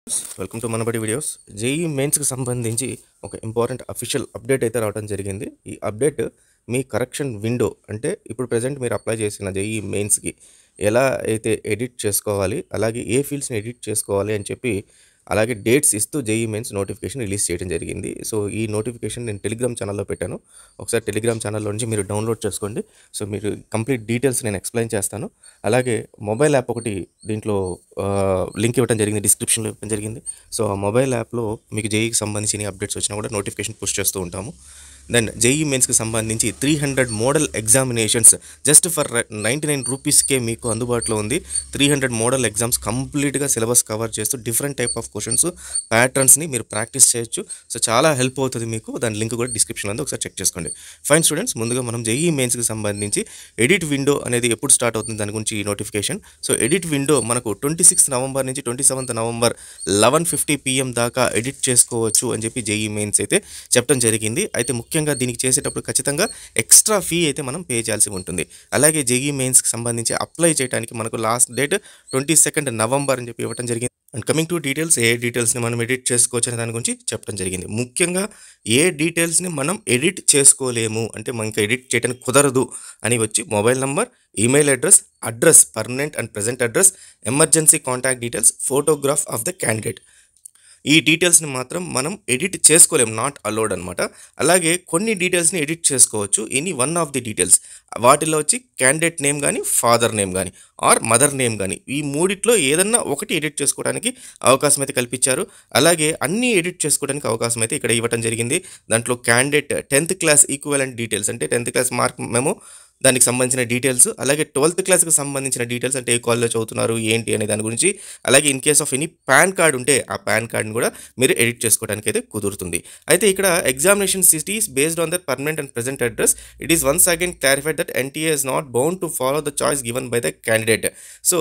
Welcome to Manabadi videos. JEE మెయిన్స్కి సంబంధించి ఒక ఇంపార్టెంట్ అఫీషియల్ అప్డేట్ అయితే రావడం జరిగింది. ఈ అప్డేట్ మీ కరెక్షన్ విండో అంటే ఇప్పుడు ప్రెజెంట్ మీరు అప్లై చేసిన జేఈ మెయిన్స్కి ఎలా అయితే ఎడిట్ చేసుకోవాలి, అలాగే ఏ ఫీల్డ్స్ని ఎడిట్ చేసుకోవాలి అని చెప్పి, అలాగే డేట్స్ ఇస్తూ జేఈ మెయిన్స్ నోటిఫికేషన్ రిలీజ్ చేయడం జరిగింది. సో ఈ నోటిఫికేషన్ నేను టెలిగ్రామ్ ఛానల్లో పెట్టాను. ఒకసారి టెలిగ్రామ్ ఛానల్లో నుంచి మీరు డౌన్లోడ్ చేసుకోండి. సో మీరు కంప్లీట్ డీటెయిల్స్ నేను ఎక్స్ప్లెయిన్ చేస్తాను. అలాగే మొబైల్ యాప్ ఒకటి దీంట్లో లింక్ ఇవ్వడం జరిగింది, డిస్క్రిప్షన్లో ఇవ్వడం జరిగింది. సో ఆ మొబైల్ యాప్లో మీకు జేఈకి సంబంధించిన అప్డేట్స్ వచ్చినా కూడా నోటిఫికేషన్ పుష్ చేస్తూ ఉంటాము. దెన్ జేఈ మెయిన్స్కి సంబంధించి 300 మోడల్ ఎగ్జామినేషన్స్ జస్ట్ ఫర్ 99 రూపీస్కే మీకు అందుబాటులో ఉంది. 300 మోడల్ ఎగ్జామ్స్ కంప్లీట్గా సిలబస్ కవర్ చేస్తూ డిఫరెంట్ టైప్ ఆఫ్ క్వశ్చన్స్ ప్యాటర్న్స్ని మీరు ప్రాక్టీస్ చేయొచ్చు. సో చాలా హెల్ప్ అవుతుంది మీకు. దాని లింక్ కూడా డిస్క్రిప్షన్లో ఉంది, ఒకసారి చెక్ చేసుకోండి. ఫైన్ స్టూడెంట్స్, ముందుగా మనం జేఈ మెయిన్స్కి సంబంధించి ఎడిట్ విండో అనేది ఎప్పుడు స్టార్ట్ అవుతుంది దాని గురించి ఈ నోటిఫికేషన్. సో ఎడిట్ విండో మనకు 26 నవంబర్ నుంచి 27 నవంబర్ 11:50 PM దాకా ఎడిట్ చేసుకోవచ్చు అని చెప్పి జేఈ మెయిన్స్ అయితే చెప్పడం జరిగింది. అయితే ముఖ్యంగా దీనికి చేసేటప్పుడు ఖచ్చితంగా ఎక్స్ట్రా ఫీ అయితే మనం పే చేయాల్సి ఉంటుంది. అలాగే జేఈ మెయిన్స్కి సంబంధించి అప్లై చేయడానికి మనకు లాస్ట్ డేట్ 22 నవంబర్ అని చెప్పి ఇవ్వడం జరిగింది. అండ్ కమింగ్ టు డీటెయిల్స్, ఏ డీటెయిల్స్ని మనం ఎడిట్ చేసుకోవచ్చు అనే దాని గురించి చెప్పడం జరిగింది. ముఖ్యంగా ఏ డీటెయిల్స్ని మనం ఎడిట్ చేసుకోలేము అంటే మనకి ఎడిట్ చేయడానికి కుదరదు అని వచ్చి mobile number, email address, permanent and present address, emergency contact details, photograph of the candidate. ఈ డీటెయిల్స్ని మాత్రం మనం ఎడిట్ చేసుకోలేం, నాట్ అలౌడ్ అనమాట. అలాగే కొన్ని డీటెయిల్స్ని ఎడిట్ చేసుకోవచ్చు, any one of the details. వాటిలో వచ్చి క్యాండిడేట్ నేమ్ కానీ, ఫాదర్ నేమ్ కానీ ఆర్ మదర్ నేమ్ కానీ, ఈ మూడిట్లో ఏదన్నా ఒకటి ఎడిట్ చేసుకోవడానికి అవకాశం అయితే కల్పించారు. అలాగే అన్నీ ఎడిట్ చేసుకోవడానికి అవకాశం అయితే ఇక్కడ ఇవ్వడం జరిగింది. దాంట్లో candidate 10th class equivalent details అంటే 10th క్లాస్ మార్క్ మేము దానికి సంబంధించిన డీటెయిల్స్, అలాగే 12th క్లాస్కి సంబంధించిన డీటెయిల్స్ అంటే ఏ కాలేజ్లో చదువుతున్నారు ఏంటి అనే దాని గురించి, అలాగే in case of any pan card ఉంటే ఆ పాన్ కార్డ్ని కూడా మీరు ఎడిట్ చేసుకోవడానికి అయితే కుదురుతుంది. అయితే ఇక్కడ examination cities based on the permanent and present address, it is once again clarified that NTA is not bound to follow the choice given by the candidate. So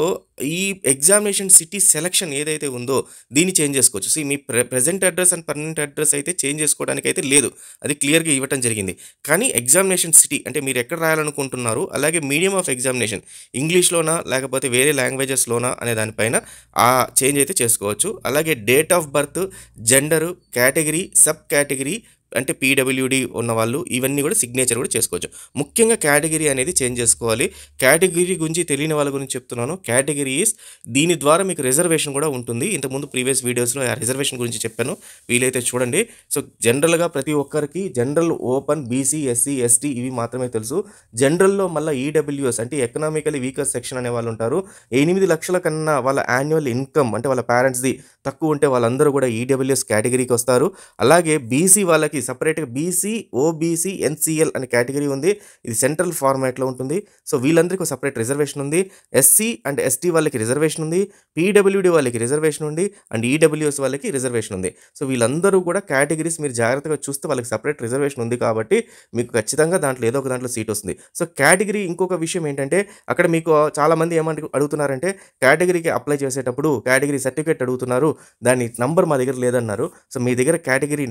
ఈ ఎగ్జామినేషన్ సిటీ సెలక్షన్ ఏదైతే ఉందో దీన్ని change చేసుకోవచ్చు. So me present address and permanent address అయితే change చేసుకోవడానికి అయితే లేదు, అది క్లియర్గా ఇవ్వడం జరిగింది. కానీ ఎగ్జామినేషన్ సిటీ అంటే మీరు ఎక్కడ రాయాలనుకుంటున్నారు, అలాగే మీడియం ఆఫ్ ఎగ్జామినేషన్ ఇంగ్లీష్లోనా లేకపోతే వేరే లాంగ్వేజెస్లోనా అనే దానిపైన ఆ చేంజ్ అయితే చేసుకోవచ్చు. అలాగే date of birth, gender, category, sub category అంటే పీడబ్ల్యూడి ఉన్నవాళ్ళు ఇవన్నీ కూడా సిగ్నేచర్ కూడా చేసుకోవచ్చు. ముఖ్యంగా కేటగిరీ అనేది చేంజ్ చేసుకోవాలి. కేటగిరీ గురించి తెలియని వాళ్ళ గురించి చెప్తున్నాను. కేటగిరీస్ దీని ద్వారా మీకు రిజర్వేషన్ కూడా ఉంటుంది. ఇంతకుముందు ప్రీవియస్ వీడియోస్లో ఆ రిజర్వేషన్ గురించి చెప్పాను, వీలైతే చూడండి. సో జనరల్గా ప్రతి ఒక్కరికి general, open, BC, SC, ST ఇవి మాత్రమే తెలుసు. జనరల్లో మళ్ళీ ఈడబ్ల్యూఎస్ అంటే ఎకనామికలీ వీకర్ సెక్షన్ అనే వాళ్ళు ఉంటారు. 8 లక్షల కన్నా వాళ్ళ యాన్యువల్ ఇన్కమ్ అంటే వాళ్ళ పేరెంట్స్ది తక్కువ ఉంటే వాళ్ళందరూ కూడా ఈడబ్ల్యూఎస్ కేటగిరీకి వస్తారు. అలాగే బీసీ వాళ్ళకి సపరేట్గా బీసీ, ఓబీసీ, ఎన్సీఎల్ అనే కేటగిరీ ఉంది. ఇది సెంట్రల్ ఫార్మాట్లో ఉంటుంది. సో వీళ్ళందరికీ సపరేట్ రిజర్వేషన్ ఉంది. ఎస్సీ అండ్ ఎస్టీ వాళ్ళకి రిజర్వేషన్ ఉంది. పీడబ్ల్యూడి వాళ్ళకి రిజర్వేషన్ ఉంది. అండ్ ఈడబ్ల్యూఎస్ వాళ్ళకి రిజర్వేషన్ ఉంది. సో వీళ్ళందరూ కూడా కేటగిరీస్ మీరు జాగ్రత్తగా చూస్తే వాళ్ళకి సపరేట్ రిజర్వేషన్ ఉంది కాబట్టి మీకు ఖచ్చితంగా దాంట్లో ఏదో ఒక దాంట్లో సీట్ వస్తుంది. సో కేటగిరీ ఇంకొక విషయం ఏంటంటే అక్కడ మీకు చాలామంది అడుగుతున్నారంటే కేటగిరీకి అప్లై చేసేటప్పుడు కేటగిరీ సర్టిఫికేట్ అడుగుతున్నారు, దాని నంబర్ మా దగ్గర లేదన్నారు. సో మీ దగ్గర కేటగిరీ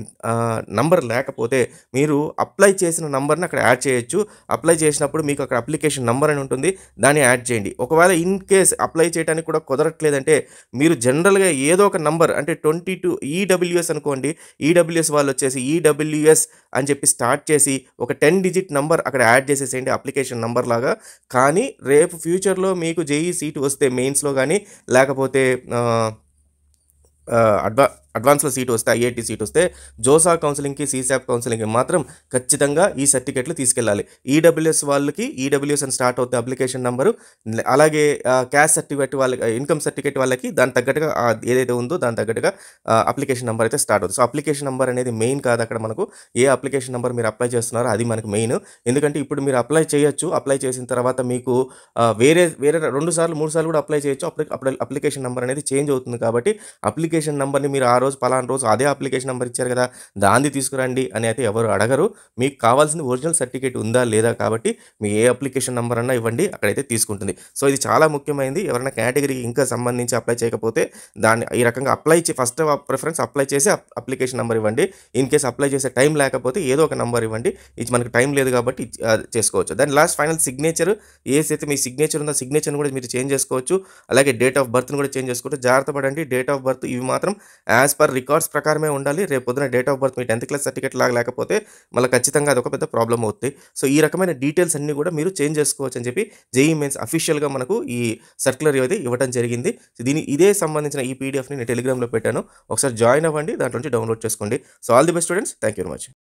నంబర్ లేకపోతే మీరు అప్లై చేసిన నంబర్ని అక్కడ యాడ్ చేయొచ్చు. అప్లై చేసినప్పుడు మీకు అక్కడ అప్లికేషన్ నంబర్ అని ఉంటుంది, దాన్ని యాడ్ చేయండి. ఒకవేళ ఇన్ కేస్ అప్లై చేయడానికి కూడా కుదరట్లేదంటే మీరు జనరల్గా ఏదో ఒక నంబర్ అంటే 22 ఈడబ్ల్యూఎస్ అనుకోండి. ఈడబ్ల్యూఎస్ వాళ్ళు వచ్చేసి ఈడబ్ల్యూఎస్ అని చెప్పి స్టార్ట్ చేసి ఒక 10 డిజిట్ నంబర్ అక్కడ యాడ్ చేసేసేయండి అప్లికేషన్ నంబర్ లాగా. కానీ రేపు ఫ్యూచర్లో మీకు జేఈ సీట్ వస్తే మెయిన్స్లో కానీ లేకపోతే అడ్వాన్స్లో సీట్ వస్తే, ఐఐటి సీట్ వస్తే జోసా కౌన్సిలింగ్కి, సీసాప్ కౌన్సిలింగ్కి మాత్రం ఖచ్చితంగా ఈ సర్టిఫికేట్లు తీసుకెళ్ళాలి. ఈడబ్ల్యూఎస్ వాళ్ళకి ఈడబ్ల్యూఎస్ అని స్టార్ట్ అవుతుంది అప్లికేషన్ నెంబరు. అలాగే క్యాస్ట్ సర్టిఫికేట్ వాళ్ళకి, ఇన్కమ్ సర్టిఫికేట్ వాళ్ళకి దాని తగ్గట్టుగా ఏదైతే ఉందో దాని తగ్గట్టుగా అప్లికేషన్ నెంబర్ అయితే స్టార్ట్ అవుతుంది. సో అప్లికేషన్ నెంబర్ అనేది మెయిన్ కాదు అక్కడ. మనకు ఏ అప్లికేషన్ నెంబర్ మీరు అప్లై చేస్తున్నారో అది మనకు మెయిన్. ఎందుకంటే ఇప్పుడు మీరు అప్లై చేయొచ్చు, అప్లై చేసిన తర్వాత మీకు వేరే 2 సార్లు 3 సార్లు కూడా అప్లై చేయొచ్చు. అప్పుడు అప్లికేషన్ నెంబర్ అనేది చేంజ్ అవుతుంది కాబట్టి అప్లికేషన్ నెంబర్ని మీరు ఆ రోజు పలానా రోజు అదే అప్లికేషన్ నెంబర్ ఇచ్చారు కదా, దాన్ని తీసుకురండి అని అయితే ఎవరు అడగరు. మీకు కావాల్సింది ఒరిజినల్ సర్టిఫికేట్ ఉందా లేదా కాబట్టి మీ ఏ అప్లికేషన్ నెంబర్ అన్నా ఇవ్వండి, అక్కడైతే తీసుకుంటుంది. సో ఇది చాలా ముఖ్యమైనది. ఎవరైనా కేటగిరీకి ఇంకా సంబంధించి అప్లై చేయకపోతే దాన్ని ఈ రకంగా ఫస్ట్ ప్రిఫరెన్స్ అప్లై చేసి అప్లికేషన్ నెంబర్ ఇవ్వండి. ఇన్ కేస్ అప్లై చేసే టైం లేకపోతే ఏదో ఒక నెంబర్ ఇవ్వండి. ఇది మనకు టైం లేదు కాబట్టి చేసుకోవచ్చు. దాని లాస్ట్ ఫైనల్ సిగ్నేచర్ ఏదైతే మీ సిగ్నేచర్ ఉందో సిగ్నేచర్ని కూడా మీరు చేంజ్ చేసుకోవచ్చు. అలాగే డేట్ ఆఫ్ బర్త్ని కూడా చేంజ్ చేసుకోవచ్చు. జాగ్రత్త పడండి. డేట్ ఆఫ్ బర్త్ ఇవి మాత్రం యాజ్ పర్ రికార్డ్స్ ప్రకారమే ఉండాలి. రేపు పొద్దున date of birth me 10th class certificate లాగా లేకపోతే మళ్ళీ ఖచ్చితంగా అదొక పెద్ద ప్రాబ్లమ్ అవుతుంది. సో ఈ రకమైన డీటెయిల్స్ అన్నీ కూడా మీరు చేంజ్ చేసుకోవచ్చు అని చెప్పి జేఈఈ మెయిన్స్ అఫీషియల్గా మనకు ఈ సర్క్యులర్ అయితే ఇవ్వడం జరిగింది. ఇదే సంబంధించిన ఈ పీడిఎఫ్ని నేను టెలిగ్రామ్లో పెట్టాను. ఒకసారి జాయిన్ అవ్వండి, దాంట్లో నుంచి డౌన్లోడ్ చేసుకోండి. So all the best students, thank you very much.